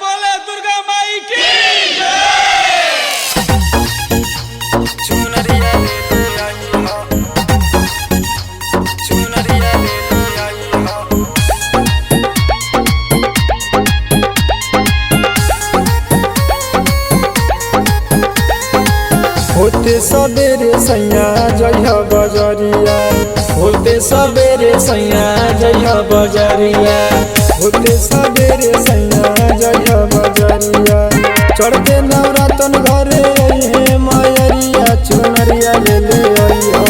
बोले दुर्गा माई की होते सबेरे सैया जइह बजरिया, होते सबेरे सैया जइह बजरिया, होते सबेरे सैया जइह बजरिया। चढ़ते नवरातन घरे अइहे मयरिया, चुनरिया ले ले अइह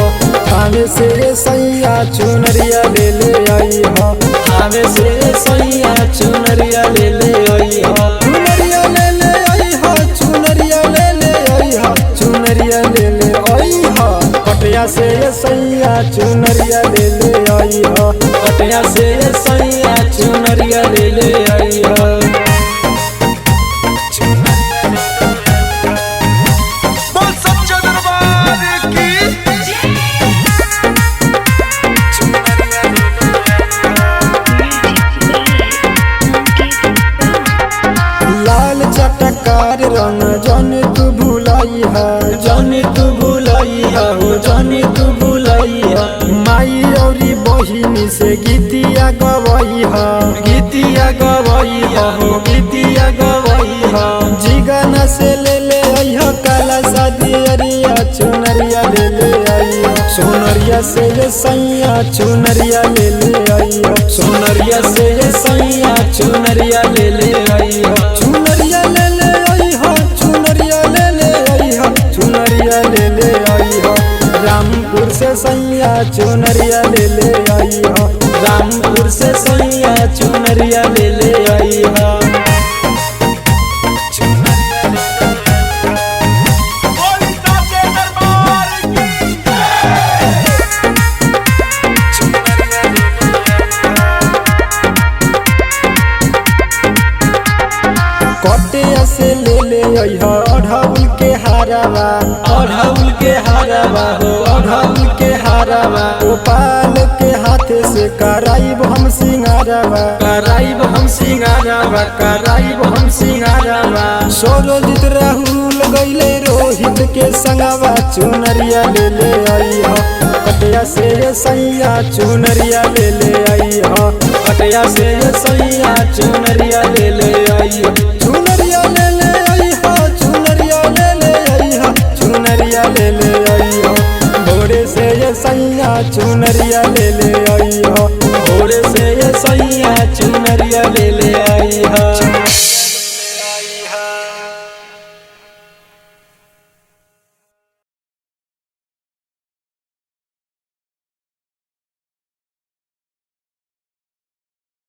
थामे से सैया, चुनरिया ले ले अइह थामे से सैया, चुनरिया ले ले अइह चुनरिया ले ले अइह, चुनरिया ले ले अइह, चुनरिया ले ले अइह पटिया से सैया, चुनरिया ले ले अइह पटिया से सैया, चुनरिया ले ले अइह। बोल सच्चा दरबार की लाल चटकार रंग जन तू भुलाई है, जन तू भुलाई है हो, जन तू भुलाई है। माई औरी बहिनी से गीतिया गवई है, गीतिया गवई है हो, गीतिया गवई है। जिगना से ले ले अइह काला सादियरिया, चुनरिया ले ले अइह सोनरिया से सैया, चुनरिया ले ले अइह सोनरिया से सैया, चुनरिया ले ले अइह चुनरिया ले ले अइह, चुनरिया ले ले अइह, चुनरिया ले ले अइह। रामपुर से सैया, चुनरिया ले ले अइह रामपुर से सैया, चुनरिया ले ले अइह। बोल सच्चा दरबार की कटिया से ले ले अइह अढ़ौल के हारवा, अढ़ौल के हारवा हो, अढ़ौल के हारवा। गोपाल के हाथे से कराइब हम सिंगारवा, कराइब हम सिंगारवा, कराइब हम सिंगारवा। सोरोजित राहुल गइले रोहित के संगवा, चुनरिया ले ले अइह कटिया से सैया, चुनरिया ले ले अइह कटिया से सैया, चुनरिया ले ले अइह चुनरिया ले ले अइह, चुनरिया ले ले अइह, चुनरिया ले ले अइह। भोरे से सैया, चुनरिया ले ले अइह भोरे से सैया, चुनरिया ले ले अइह।